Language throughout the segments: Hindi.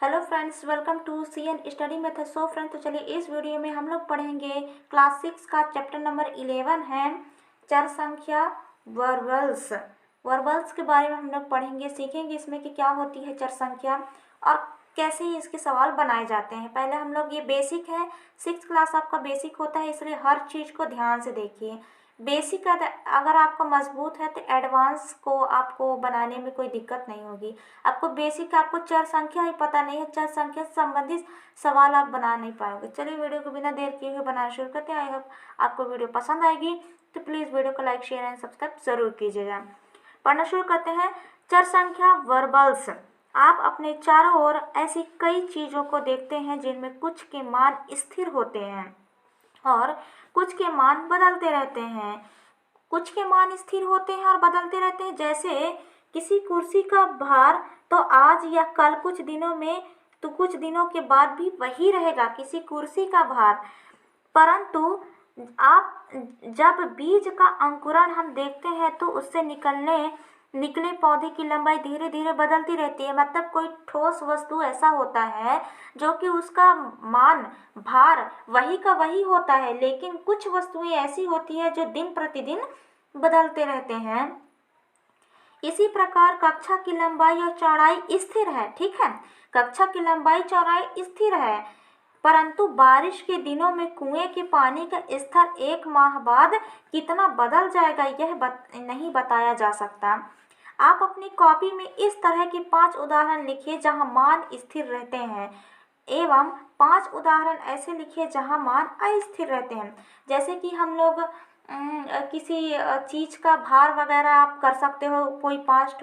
Hello friends, welcome to CN study method. So friends, तो चलिए इस वीडियो में हम लोग पढ़ेंगे क्लास 6 का चैप्टर नंबर 11 है चर संख्या वर्बल्स। वर्बल्स के बारे में हम लोग पढ़ेंगे, सीखेंगे इसमें कि क्या होती है चर संख्या और कैसे ही इसके सवाल बनाए जाते हैं। पहले हम लोग, ये बेसिक है, 6 क्लास आपका बेसिक होता है, इसलिए हर चीज़ को ध्यान से देखिए। बेसिक अगर आपका मजबूत है तो एडवांस को आपको बनाने में कोई दिक्कत नहीं होगी। आपको बेसिक, आपको चर संख्या ही पता नहीं है, चर संख्या से संबंधित सवाल आप बना नहीं पाओगे। चलिए वीडियो को बिना देर किए हुए बनाना शुरू करते हैं। आई होप आपको वीडियो पसंद आएगी, तो प्लीज़ वीडियो को लाइक, शेयर एंड सब्सक्राइब जरूर कीजिएगा। पढ़ना शुरू करते हैं। चर संख्या वर्बल्स। आप अपने चारों ओर ऐसी कई चीज़ों को देखते हैं जिनमें कुछ के मान स्थिर होते हैं और कुछ के मान बदलते रहते हैं। कुछ के मान स्थिर होते हैं और बदलते रहते हैं, जैसे किसी कुर्सी का भार तो आज या कल, कुछ दिनों में तो कुछ दिनों के बाद भी वही रहेगा किसी कुर्सी का भार। परंतु आप जब बीज का अंकुरण हम देखते हैं तो उससे निकले पौधे की लंबाई धीरे धीरे बदलती रहती है। मतलब कोई ठोस वस्तु ऐसा होता है जो कि उसका मान, भार वही का वही होता है, लेकिन कुछ वस्तुएं ऐसी होती है जो दिन प्रतिदिन बदलते रहते हैं। इसी प्रकार कक्षा की लंबाई और चौड़ाई स्थिर है, ठीक है। कक्षा की लंबाई चौड़ाई स्थिर है, परंतु बारिश के दिनों में कुएं के पानी का स्तर 1 माह बाद कितना बदल जाएगा यह नहीं बताया जा सकता। आप अपनी कॉपी में इस तरह के 5 उदाहरण लिखिए जहां मान स्थिर रहते हैं एवं 5 उदाहरण ऐसे लिखिए जहां मान अस्थिर रहते हैं। जैसे कि हम लोग किसी चीज़ का भार वगैरह आप कर सकते हो, कोई 5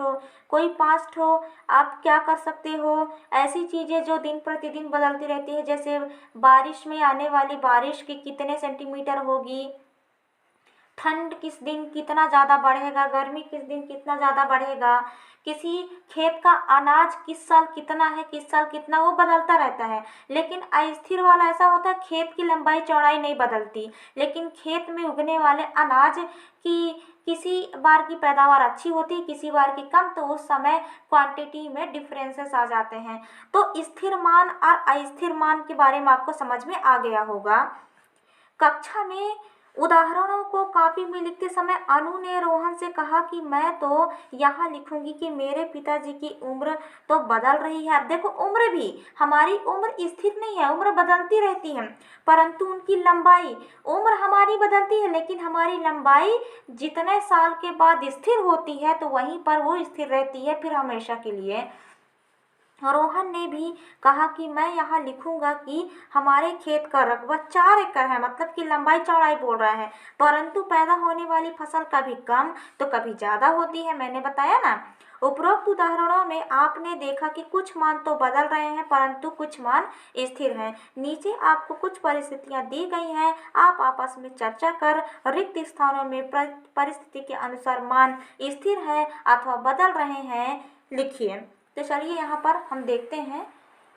ठो आप क्या कर सकते हो, ऐसी चीज़ें जो दिन प्रतिदिन बदलती रहती है। जैसे बारिश में आने वाली बारिश की कितने सेंटीमीटर होगी, ठंड किस दिन कितना ज़्यादा बढ़ेगा, गर्मी किस दिन कितना ज़्यादा बढ़ेगा, किसी खेत का अनाज किस साल कितना है, किस साल कितना, वो बदलता रहता है। लेकिन अस्थिर वाला ऐसा होता है, खेत की लंबाई चौड़ाई नहीं बदलती, लेकिन खेत में उगने वाले अनाज की किसी बार की पैदावार अच्छी होती है, किसी बार की कम, तो उस समय क्वांटिटी में डिफरेंसेस आ जाते हैं। तो स्थिर मान और अस्थिर मान के बारे में आपको समझ में आ गया होगा। कक्षा में उदाहरणों को कॉपी में लिखते समय अनु ने रोहन से कहा कि मैं तो यहाँ लिखूंगी कि मेरे पिताजी की उम्र तो बदल रही है। अब देखो, उम्र भी, हमारी उम्र स्थिर नहीं है, उम्र बदलती रहती है, परंतु उनकी लंबाई, उम्र हमारी बदलती है लेकिन हमारी लंबाई जितने साल के बाद स्थिर होती है तो वहीं पर वो स्थिर रहती है फिर हमेशा के लिए। रोहन ने भी कहा कि मैं यहाँ लिखूंगा कि हमारे खेत का रकबा 4 एकड़ है, मतलब कि लंबाई चौड़ाई बोल रहा है, परंतु पैदा होने वाली फसल कभी कम तो कभी ज़्यादा होती है, मैंने बताया ना। उपरोक्त उदाहरणों में आपने देखा कि कुछ मान तो बदल रहे हैं परंतु कुछ मान स्थिर हैं। नीचे आपको कुछ परिस्थितियां दी गई हैं, आप आपस में चर्चा कर रिक्त स्थानों में परिस्थिति के अनुसार मान स्थिर है अथवा बदल रहे हैं लिखिए। तो चलिए यहाँ पर हम देखते हैं,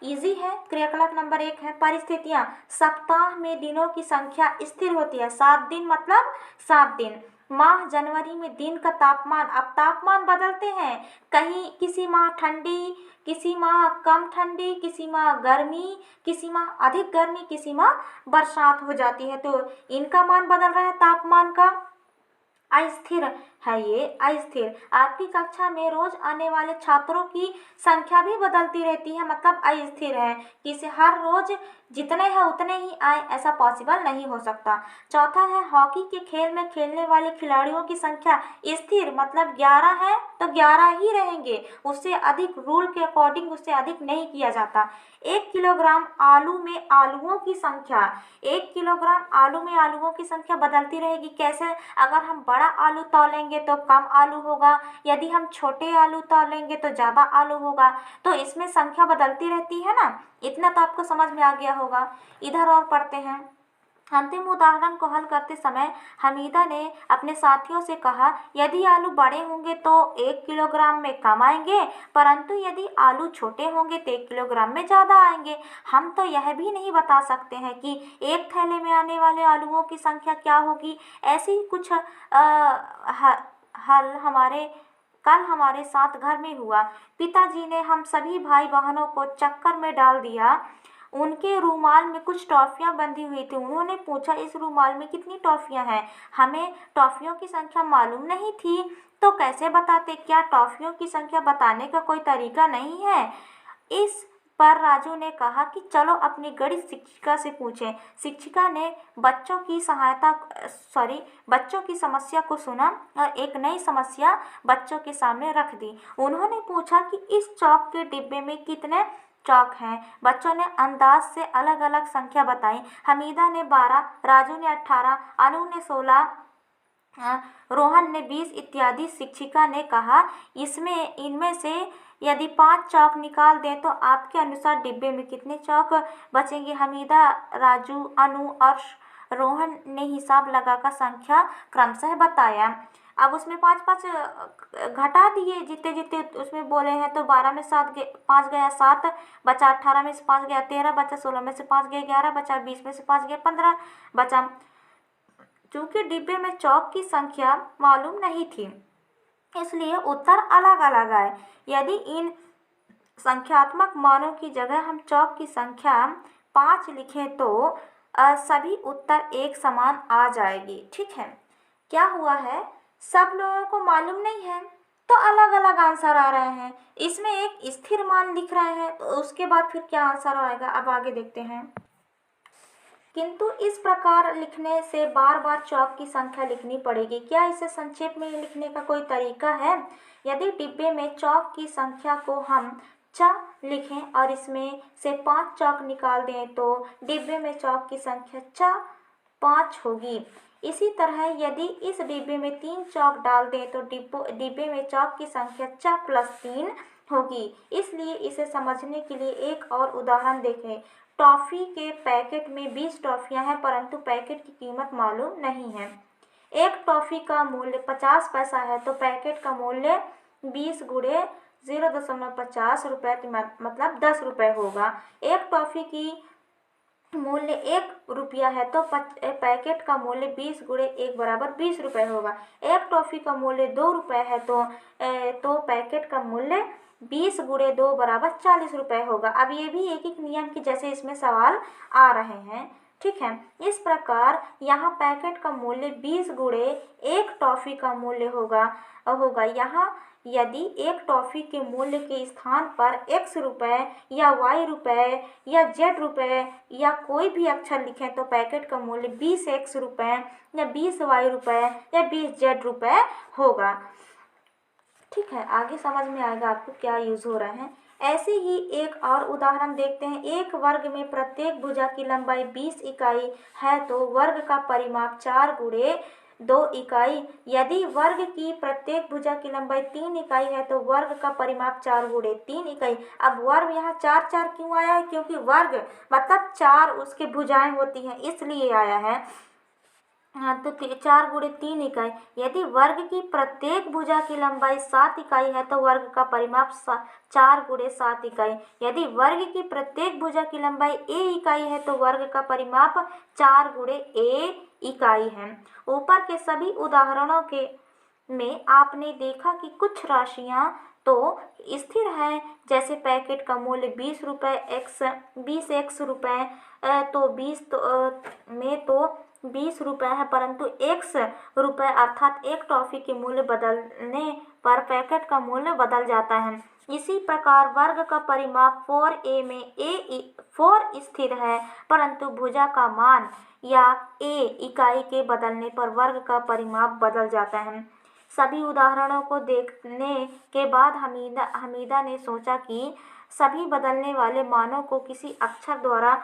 इजी है। क्रियाकलाप नंबर 1 है परिस्थितियां। सप्ताह में दिनों की संख्या स्थिर होती है, 7 दिन मतलब 7 दिन। माह जनवरी में दिन का तापमान, अब तापमान बदलते हैं, कहीं किसी माह ठंडी, किसी माह कम ठंडी, किसी माह गर्मी, किसी माह अधिक गर्मी, किसी माह बरसात हो जाती है, तो इनका मान बदल रहा है तापमान का। अस्थिर है ये, अस्थिर। आपकी कक्षा में रोज आने वाले छात्रों की संख्या भी बदलती रहती है, मतलब अस्थिर है, किसी हर रोज जितने हैं उतने ही आए, ऐसा पॉसिबल नहीं हो सकता। चौथा है हॉकी के खेल में खेलने वाले खिलाड़ियों की संख्या स्थिर, मतलब 11 है तो 11 ही रहेंगे, उससे अधिक रूल के अकॉर्डिंग उससे अधिक नहीं किया जाता। 1 किलोग्राम आलू में आलुओं की संख्या, 1 किलोग्राम आलू में आलुओं की संख्या बदलती रहेगी। कैसे? अगर हम बड़ा आलू तौलेंगे तो कम आलू होगा, यदि हम छोटे आलू तौलेंगे तो ज़्यादा आलू होगा, तो इसमें संख्या बदलती रहती है ना। इतना तो आपको समझ में आ गया होगा। इधर और पढ़ते हैं। अंतिम उदाहरण को हल करते समय हमीदा ने अपने साथियों से कहा, यदि आलू बड़े होंगे तो 1 किलोग्राम में कम आएंगे, परंतु यदि आलू छोटे होंगे तो 1 किलोग्राम में ज़्यादा आएंगे। हम तो यह भी नहीं बता सकते हैं कि एक थैले में आने वाले आलूओं की संख्या क्या होगी। ऐसे ही कुछ हल हमारे कल हमारे साथ घर में हुआ। पिताजी ने हम सभी भाई बहनों को चक्कर में डाल दिया। उनके रूमाल में कुछ टॉफियां बंधी हुई थी। उन्होंने पूछा, इस रूमाल में कितनी टॉफियां हैं? हमें टॉफियों की संख्या मालूम नहीं थी, तो कैसे बताते? क्या टॉफियों की संख्या बताने का कोई तरीका नहीं है? इस पर राजू ने कहा कि चलो अपनी गणित शिक्षिका से पूछें। शिक्षिका ने बच्चों की समस्या को सुना और एक नई समस्या बच्चों के सामने रख दी। उन्होंने पूछा कि इस चौक के डिब्बे में कितने चौक हैं? बच्चों ने अंदाज से अलग अलग संख्या बताई। हमीदा ने 12, राजू ने 18, अनु ने 16, रोहन ने 20 इत्यादि। शिक्षिका ने कहा, इनमें से यदि 5 चौक निकाल दें तो आपके अनुसार डिब्बे में कितने चौक बचेंगे? हमीदा, राजू, अनु और रोहन ने हिसाब लगाकर संख्या क्रमशः बताया। अब उसमें 5-5 घटा दिए, जितने जितने उसमें बोले हैं। तो 12 में 5 गया 7, बचा 18 में से 5 गया 13, बचा 16 में से 5 गया 11, बचा 20 में से 5 गया 15, बचा। चूंकि डिब्बे में चौक की संख्या मालूम नहीं थी, इसलिए उत्तर अलग अलग आए। यदि इन संख्यात्मक मानों की जगह हम चौक की संख्या 5 लिखें तो सभी उत्तर एक समान आ जाएगी। ठीक है, क्या हुआ है, सब लोगों को मालूम नहीं है तो अलग अलग आंसर आ रहे हैं। इसमें एक स्थिर मान लिख रहे हैं, तो उसके बाद फिर क्या आंसर आएगा, अब आगे देखते हैं। किंतु इस प्रकार लिखने से बार बार चौक की संख्या लिखनी पड़ेगी। क्या इसे संक्षेप में लिखने का कोई तरीका है? यदि डिब्बे में चौक की संख्या को हम 4 लिखें और इसमें से 5 चौक निकाल दें तो डिब्बे में चौक की संख्या 5 होगी। इसी तरह यदि इस डिब्बे में 3 चौक डाल दें तो डिब्बे में चौक की संख्या 4 + 3 होगी। इसलिए इसे समझने के लिए एक और उदाहरण देखें। टॉफ़ी के पैकेट में 20 टॉफ़ियाँ हैं, परंतु पैकेट की कीमत मालूम नहीं है। एक टॉफ़ी का मूल्य 50 पैसा है, तो पैकेट का मूल्य 20 × 0.50 रुपये मतलब 10 रुपये होगा। एक टॉफ़ी की मूल्य 1 रुपया है, तो पैकेट का मूल्य 20 × 1 = 20 रुपये होगा। एक टॉफ़ी का मूल्य 2 रुपये है, तो पैकेट का मूल्य 20 × 2 = 40 रुपये होगा। अब ये भी एक एक नियम की जैसे इसमें सवाल आ रहे हैं। ठीक है, इस प्रकार यहाँ पैकेट का मूल्य 20 × 1 टॉफ़ी का मूल्य होगा। यहाँ यदि एक टॉफ़ी के मूल्य के स्थान पर x रुपये या y रुपये या z रुपये या कोई भी अक्षर लिखें तो पैकेट का मूल्य 20x रुपये या 20y रुपये या 20z रुपये होगा। ठीक है, आगे समझ में आएगा आपको क्या यूज़ हो रहे हैं। ऐसे ही एक और उदाहरण देखते हैं। एक वर्ग में प्रत्येक भुजा की लंबाई 20 इकाई है, तो वर्ग का परिमाप 4 × 2 इकाई। यदि वर्ग की प्रत्येक भुजा की लंबाई 3 इकाई है, तो वर्ग का परिमाप 4 × 3 इकाई। अब वर्ग यहाँ 4 क्यों आया है? क्योंकि वर्ग मतलब 4 उसके भुजाएं होती हैं, इसलिए आया है। तो 4 × 3 इकाई। यदि वर्ग की प्रत्येक भुजा की लंबाई 7 इकाई है, तो वर्ग का परिमाप 4 × 7 इकाई। यदि वर्ग की प्रत्येक भुजा की लंबाई a इकाई है, तो वर्ग का परिमाप 4 × a इकाई है। ऊपर के सभी उदाहरणों में आपने देखा कि कुछ राशियां तो स्थिर हैं, जैसे पैकेट का मूल्य 20 रुपये तो 20 रुपये है, परंतु x रुपये अर्थात एक टॉफ़ी के मूल्य बदलने पर पैकेट का मूल्य बदल जाता है। इसी प्रकार वर्ग का परिमाप 4a में a4 स्थिर है, परंतु भुजा का मान या a इकाई के बदलने पर वर्ग का परिमाप बदल जाता है। सभी उदाहरणों को देखने के बाद हमीदा ने सोचा कि सभी बदलने वाले मानों को किसी अक्षर द्वारा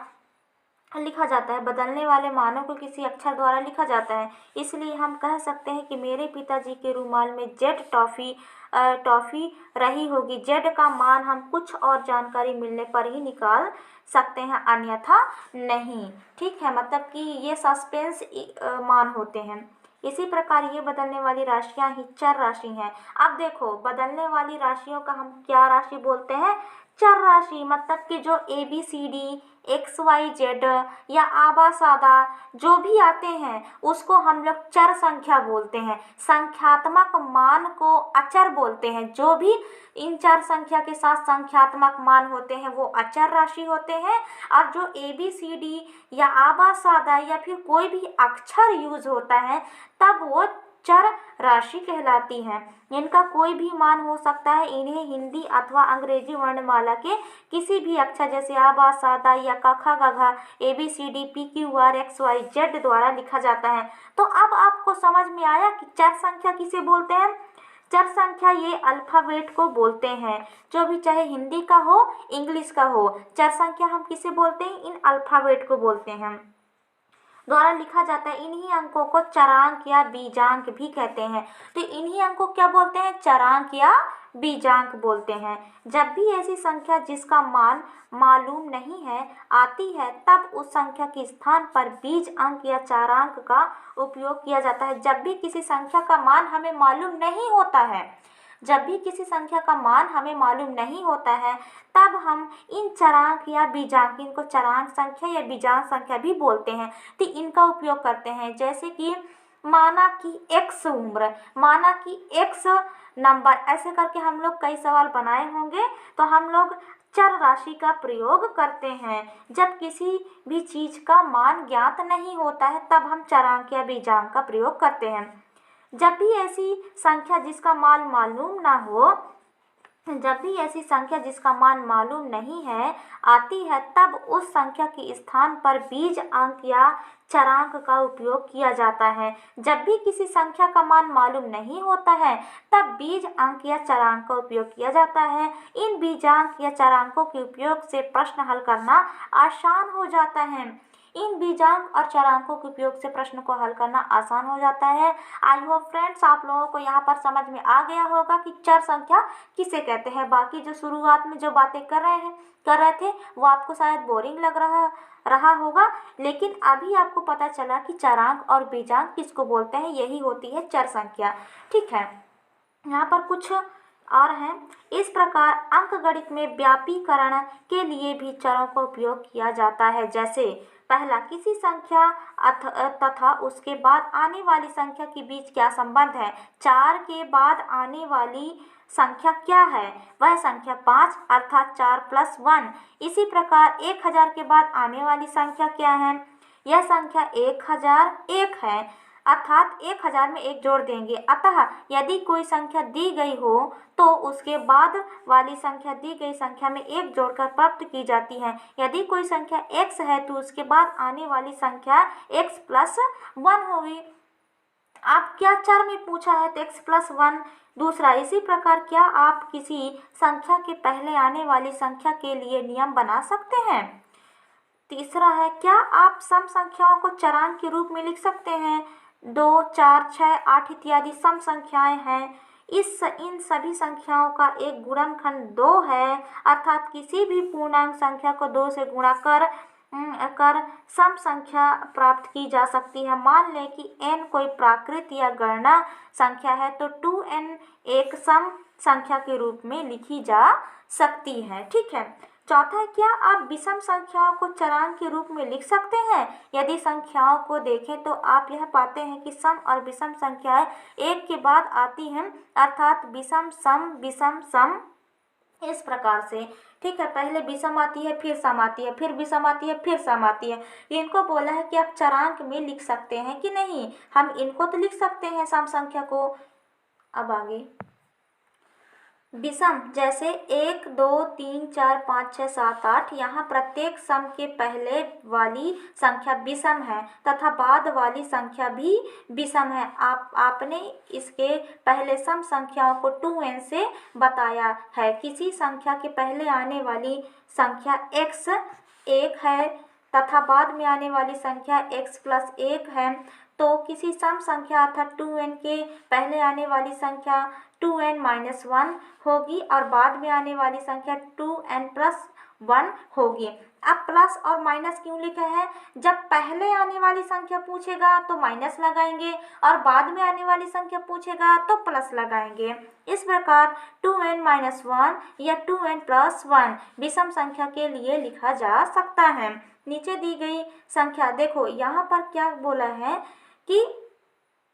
लिखा जाता है। इसलिए हम कह सकते हैं कि मेरे पिताजी के रुमाल में z टॉफ़ी रही होगी। z का मान हम कुछ और जानकारी मिलने पर ही निकाल सकते हैं, अन्यथा नहीं। ठीक है, मतलब कि ये सस्पेंस मान होते हैं। इसी प्रकार ये बदलने वाली राशियां ही चर राशि हैं। अब देखो, बदलने वाली राशियों का हम क्या राशि बोलते हैं? चर राशि मतलब कि जो ABCD XYZ या आबा सादा जो भी आते हैं उसको हम लोग चर संख्या बोलते हैं। संख्यात्मक मान को अचर बोलते हैं। जो भी इन चर संख्या के साथ संख्यात्मक मान होते हैं वो अचर राशि होते हैं। और जो ABCD या आबा सादा या फिर कोई भी अक्षर यूज होता है तब वो चर राशि कहलाती हैं। इनका कोई भी मान हो सकता है। इन्हें हिंदी अथवा अंग्रेजी वर्णमाला के किसी भी अक्षर जैसे आ बा सादा या क ख ग घ ABCD PQR XYZ द्वारा लिखा जाता है। तो अब आपको समझ में आया कि चर संख्या किसे बोलते हैं। चर संख्या ये अल्फाबेट को बोलते हैं, जो भी चाहे हिंदी का हो इंग्लिश का हो। चर संख्या हम किसे बोलते हैं, इन अल्फाबेट को बोलते हैं द्वारा लिखा जाता है। इन्हीं अंकों को चरांक या बीजांक भी कहते हैं। तो इन्हीं अंकों को क्या बोलते हैं, चरांक या बीजांक बोलते हैं। जब भी ऐसी संख्या जिसका मान मालूम नहीं है आती है तब उस संख्या के स्थान पर बीज अंक या चारांक का उपयोग किया जाता है। जब भी किसी संख्या का मान हमें मालूम नहीं होता है, जब भी किसी संख्या का मान हमें मालूम नहीं होता है तब हम इन चरांक या बीजांक, इनको चरांक संख्या या बीजांक संख्या भी बोलते हैं, तो इनका उपयोग करते हैं। जैसे कि माना कि x उम्र, माना कि x नंबर, ऐसे करके हम लोग कई सवाल बनाए होंगे। तो हम लोग चर राशि का प्रयोग करते हैं। जब किसी भी चीज़ का मान ज्ञात नहीं होता है तब हम चरांक या बीजांक का प्रयोग करते हैं। जब भी ऐसी संख्या जिसका मान मालूम ना हो, जब भी ऐसी संख्या जिसका मान मालूम नहीं है आती है तब उस संख्या के स्थान पर बीज अंक या चरांक का उपयोग किया जाता है। जब भी किसी संख्या का मान मालूम नहीं होता है तब बीज अंक या चरांक का उपयोग किया जाता है। इन बीजांक या चरांकों के उपयोग से प्रश्न हल करना आसान हो जाता है। इन बीजांक और चरांकों के उपयोग से प्रश्न को हल करना आसान हो जाता है। आई होप फ्रेंड्स आप लोगों को यहाँ पर समझ में आ गया होगा कि चर संख्या किसे कहते हैं। बाकी जो शुरुआत में जो बातें कर रहे थे वो आपको शायद बोरिंग लग रहा होगा, लेकिन अभी आपको पता चला कि चरांक और बीजांक किसको बोलते हैं। यही होती है चर संख्या। ठीक है, यहाँ पर कुछ और हैं। इस प्रकार अंकगणित में व्यापीकरण के लिए भी चरों का उपयोग किया जाता है। जैसे पहला, किसी संख्या तथा उसके बाद आने वाली संख्या के बीच क्या संबंध है। 4 के बाद आने वाली संख्या क्या है, वह संख्या 5 अर्थात 4 + 1। इसी प्रकार 1000 के बाद आने वाली संख्या क्या है, यह संख्या 1001 है अर्थात 1000 में 1 जोड़ देंगे। अतः यदि कोई संख्या दी गई हो तो उसके बाद वाली संख्या दी गई संख्या में 1 जोड़कर प्राप्त की जाती है। यदि कोई संख्या x है तो उसके बाद आने वाली संख्या x + 1 होगी। आप क्या चर में पूछा है तो x + 1। दूसरा, इसी प्रकार क्या आप किसी संख्या के पहले आने वाली संख्या के लिए नियम बना सकते हैं। तीसरा है, क्या आप सम संख्याओं को चरांक के रूप में लिख सकते हैं। 2, 4, 6, 8 इत्यादि सम संख्याएं हैं। इन सभी संख्याओं का एक गुणनखंड 2 है अर्थात किसी भी पूर्णांक संख्या को 2 से गुणा कर सम संख्या प्राप्त की जा सकती है। मान लें कि n कोई प्राकृत या गणना संख्या है तो 2n एक सम संख्या के रूप में लिखी जा सकती है। ठीक है। चौथा है, क्या आप विषम संख्याओं को चरांक के रूप में लिख सकते हैं। यदि संख्याओं को देखें तो आप यह पाते हैं कि सम और विषम संख्याएं एक के बाद आती हैं अर्थात विषम सम इस प्रकार से। ठीक है, पहले विषम आती है, फिर सम आती है, फिर विषम आती है, फिर सम आती है। इनको बोला है कि आप चरांक में लिख सकते हैं कि नहीं। हम इनको तो लिख सकते हैं सम संख्या को। अब आगे विषम, जैसे 1, 2, 3, 4, 5, 6, 7, 8। यहाँ प्रत्येक सम के पहले वाली संख्या विषम है तथा बाद वाली संख्या भी विषम है। आपने इसके पहले सम संख्याओं को 2n से बताया है। किसी संख्या के पहले आने वाली संख्या x 1 है तथा बाद में आने वाली संख्या x + 1 है तो किसी सम संख्या अर्थात 2n के पहले आने वाली संख्या 2n - 1 होगी और बाद में आने वाली संख्या 2n + 1 होगी। अब प्लस और माइनस क्यों लिखा है? जब पहले आने वाली संख्या पूछेगा तो माइनस लगाएंगे और बाद में आने वाली संख्या पूछेगा तो प्लस लगाएंगे। इस प्रकार 2n-1 या 2n+1 विषम संख्या के लिए लिखा जा सकता है। नीचे दी गई संख्या देखो, यहाँ पर क्या बोला है कि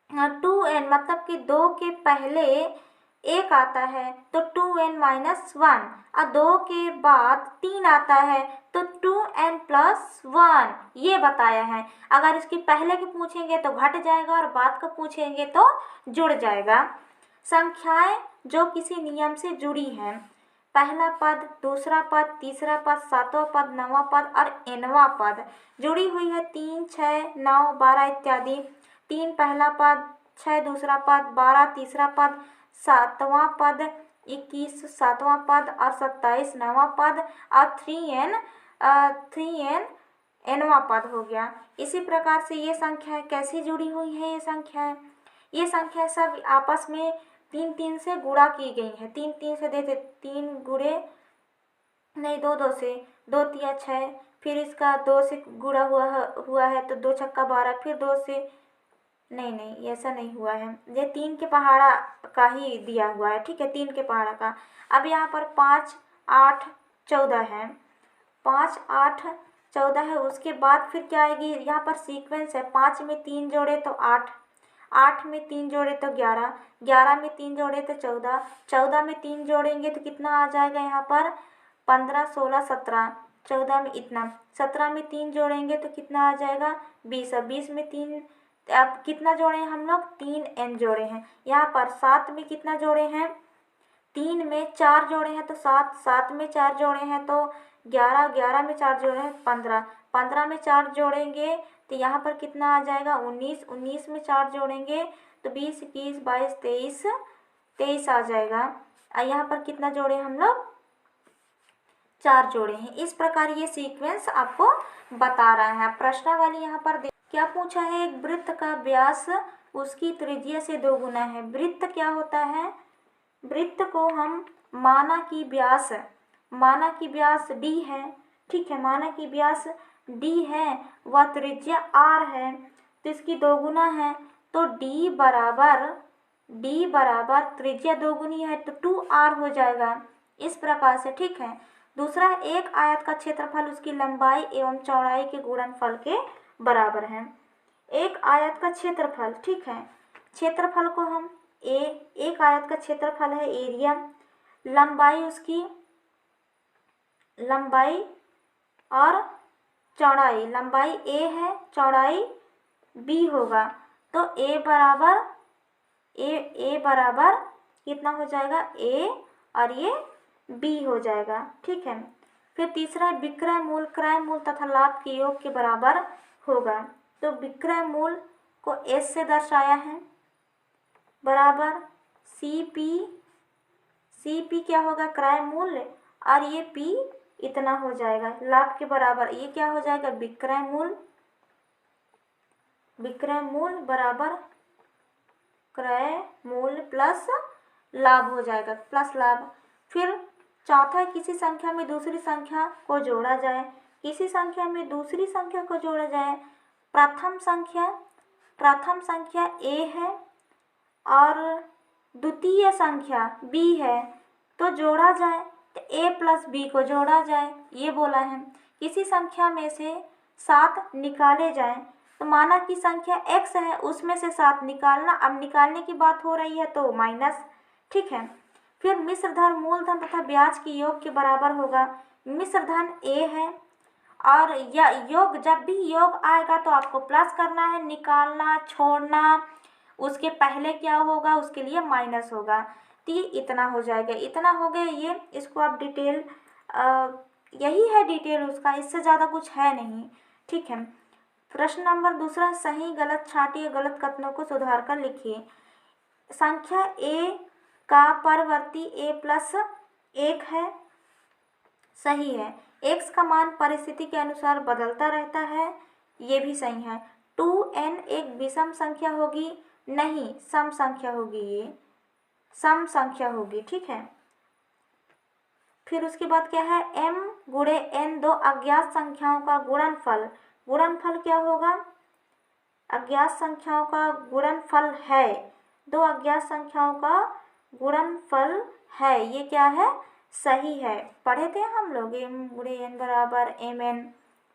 2n मतलब कि 2 के पहले 1 आता है तो 2n-1 और 2 के बाद 3 आता है तो 2n+1 ये बताया है। अगर इसकी पहले के पूछेंगे तो घट जाएगा और बाद का पूछेंगे तो जुड़ जाएगा। संख्याएं जो किसी नियम से जुड़ी हैं, पहला पद, दूसरा पद, तीसरा पद, सातवां पद, नौवां पद और nवां पद जुड़ी हुई है। 3, 6, 9, 12 इत्यादि। 3 पहला पद, 6 दूसरा पद, 12 तीसरा पद, 7वां पद, 21 सातवां पद और 27 नौवां पद और 3n nवां पद हो गया। इसी प्रकार से ये संख्याएं कैसी जुड़ी हुई हैं? ये संख्याएं सब आपस में 3 से गुणा की गई हैं। 3 से देते 3 गुणे नहीं 2 से 2 तिया 6, फिर इसका 2 से गुणा हुआ है तो 2 छक्का 12, फिर 2 से नहीं ऐसा नहीं हुआ है, ये 3 के पहाड़ा का ही दिया हुआ है। ठीक है, 3 के पहाड़ा का। अब यहाँ पर 5, 8, 14 है। 5, 8, 14 है। उसके बाद फिर क्या आएगी? यहाँ पर सीक्वेंस है। 5 में 3 जोड़े तो 8, 8 में 3 जोड़े तो 11, 11 में 3 जोड़े तो 14, 14 में 3 जोड़ेंगे तो कितना आ जाएगा? यहाँ पर 15, 16, 17, 14 में इतना, 17 में 3 जोड़ेंगे तो कितना आ जाएगा? 20, 20 में 3, अब कितना जोड़े हैं हम लोग? 3n जोड़े हैं। यहाँ पर 7 में कितना जोड़े हैं? 3 में 4 जोड़े हैं तो 7, 7 में 4 जोड़े हैं तो 11, 11 में 4 जोड़े हैं 15, 15 में 4 जोड़ेंगे तो यहाँ पर कितना आ जाएगा? 19, 19 में 4 जोड़ेंगे तो 20, 21, 22, 23, 23 आ जाएगा। और यहाँ पर कितना जोड़े हम लोग? 4 जोड़े हैं। इस प्रकार ये सीक्वेंस आपको बता रहा है। प्रश्नावली यहाँ पर क्या पूछा है? एक वृत्त का व्यास उसकी त्रिज्या से 2 गुना है। वृत्त क्या होता है? वृत्त को हम माना कि व्यास d है। ठीक है, माना कि व्यास d है, वह त्रिज्या r है तो इसकी 2 गुना है तो d बराबर त्रिज्या 2 गुनी है तो 2r हो जाएगा। इस प्रकार से। ठीक है। दूसरा, एक आयत का क्षेत्रफल उसकी लंबाई एवं चौड़ाई के गुणनफल के बराबर है। एक आयत का क्षेत्रफल, ठीक है, क्षेत्रफल को हम एक आयत का क्षेत्रफल है एरिया, लंबाई उसकी, लंबाई और चौड़ाई, लंबाई a है, चौड़ाई b होगा तो a बराबर कितना हो जाएगा? a और ये b हो जाएगा। ठीक है। फिर तीसरा, विक्रय मूल क्रय मूल तथा लाभ के योग के बराबर होगा तो विक्रय मूल को s से दर्शाया है बराबर CP क्या होगा? क्रय मूल्य और ये P इतना हो जाएगा। लाभ के बराबर ये क्या हो जाएगा? विक्रय मूल बराबर क्रय मूल्य प्लस लाभ हो जाएगा, प्लस लाभ। फिर चौथा, किसी संख्या में दूसरी संख्या को जोड़ा जाए। किसी संख्या में दूसरी संख्या को जोड़ा जाए। प्रथम संख्या a है और द्वितीय संख्या b है तो जोड़ा जाए तो a प्लस b को जोड़ा जाए, ये बोला है। किसी संख्या में से 7 निकाले जाए तो माना कि संख्या x है, उसमें से 7 निकालना, अब निकालने की बात हो रही है तो माइनस। ठीक है। फिर मिश्र धन मूलधन तथा ब्याज की योग के बराबर होगा। मिश्र धन a है और या योग, जब भी योग आएगा तो आपको प्लस करना है, निकालना, छोड़ना, उसके पहले क्या होगा? उसके लिए माइनस होगा। तो ये इतना हो जाएगा, इतना हो गया ये। इसको आप डिटेल, यही है डिटेल उसका, इससे ज़्यादा कुछ है नहीं। ठीक है। प्रश्न नंबर दूसरा, सही गलत छांटिए, गलत कथनों को सुधार कर लिखिए। संख्या a का परवर्ती a प्लस 1 है, सही है। x का मान परिस्थिति के अनुसार बदलता रहता है, ये भी सही है। 2n एक विषम संख्या होगी? नहीं, सम संख्या होगी, ये सम संख्या होगी। ठीक है। फिर उसके बाद क्या है, m गुणे n दो अज्ञात संख्याओं का गुणनफल। गुणनफल क्या होगा, अज्ञात संख्याओं का गुणनफल है, दो अज्ञात संख्याओं का गुणनफल है, ये क्या है, सही है। पढ़े थे हम लोग m गुणे n बराबर mn,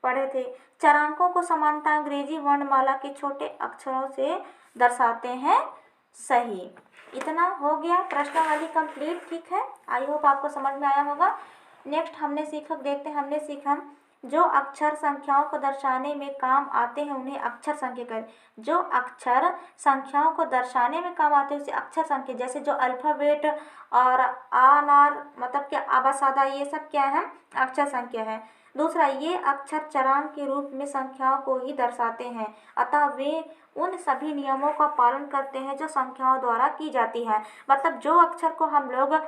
पढ़े थे। चरांकों को समानता अंग्रेजी वर्णमाला के छोटे अक्षरों से दर्शाते हैं, सही। इतना हो गया प्रश्नावली कंप्लीट, ठीक है। आई होप आपको समझ में आया होगा। नेक्स्ट हमने सीखा जो अक्षर संख्याओं को दर्शाने में काम आते हैं उन्हें अक्षर संख्या कहते। जो अक्षर संख्याओं को दर्शाने में काम आते हैं उसे अक्षर संख्या, जैसे जो अल्फ़ाबेट और आनार मतलब क्या आबासादा, ये सब क्या है, अक्षर संख्या है। दूसरा, ये अक्षर चरांक के रूप में संख्याओं को ही दर्शाते हैं, अतः वे उन सभी नियमों का पालन करते हैं जो संख्याओं द्वारा की जाती है। मतलब जो अक्षर को हम लोग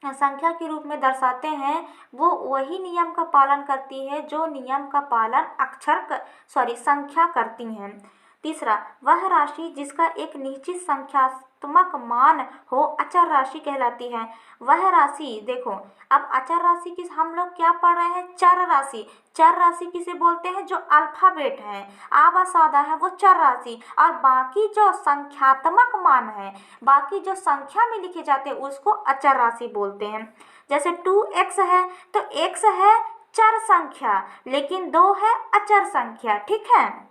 संख्या के रूप में दर्शाते हैं वो वही नियम का पालन करती है जो नियम का पालन संख्या करती हैं। तीसरा, वह राशि जिसका एक निश्चित संख्यात्मक मान हो अचर राशि कहलाती है। वह राशि, देखो अब अचर राशि की हम लोग क्या पढ़ रहे हैं, चर राशि। चर राशि किसे बोलते हैं, जो अल्फाबेट है, आबासादा है, वो चर राशि। और बाकी जो संख्यात्मक मान है, बाकी जो संख्या में लिखे जाते हैं उसको अचर राशि बोलते हैं। जैसे 2x है तो x है चर संख्या लेकिन 2 है अचर संख्या, ठीक है।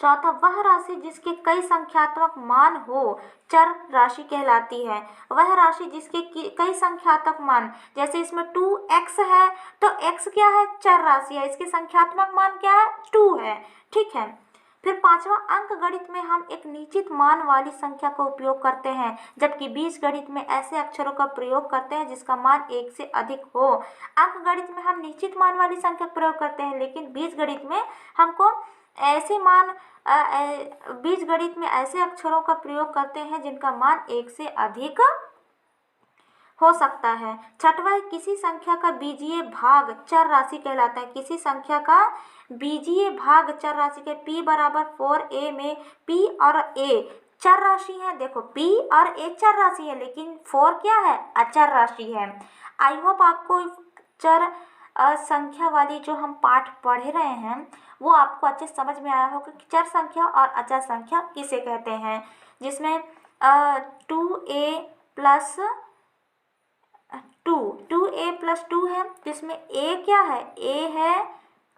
चौथा, वह राशि जिसके कई संख्यात्मक मान हो चर राशि कहलाती है। वह राशि जिसके कई संख्यात्मक मान, जैसे इसमें 2x है तो x क्या है, चर राशि है, इसके संख्यात्मक मान क्या है, 2 है, ठीक है। फिर पांचवा, अंक गणित में हम एक निश्चित मान वाली संख्या का उपयोग करते हैं, जबकि बीज गणित में ऐसे अक्षरों का प्रयोग करते हैं जिसका मान 1 से अधिक हो। अंक गणित में हम निश्चित मान वाली संख्या का प्रयोग करते हैं, लेकिन बीज गणित में हमको ऐसे मान बीज गणित में ऐसे अक्षरों का प्रयोग करते हैं जिनका मान 1 से अधिक हो सकता है। छठवां, किसी संख्या का बीजीय भाग चर राशि कहलाता है। किसी संख्या का बीजीय भाग चर राशि के p बराबर 4a में p और a चर राशि है। देखो p और a चर राशि है लेकिन 4 क्या है, अचर राशि है। आई होप आपको चर संख्या वाली जो हम पाठ पढ़ रहे हैं वो आपको अच्छे समझ में आया होगा कि चर संख्या और अचर संख्या किसे कहते हैं, जिसमें 2a+2 है, जिसमें a क्या है, a है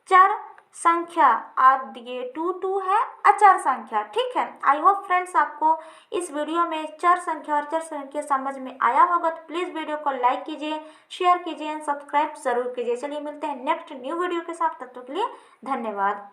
चर संख्या और ये 2 है अचर संख्या, ठीक है। आई होप फ्रेंड्स आपको इस वीडियो में चर संख्या और अचर संख्या समझ में आया होगा। तो प्लीज़ वीडियो को लाइक कीजिए, शेयर कीजिए एंड सब्सक्राइब जरूर कीजिए। चलिए मिलते हैं नेक्स्ट न्यू वीडियो के साथ, तब तक के लिए धन्यवाद।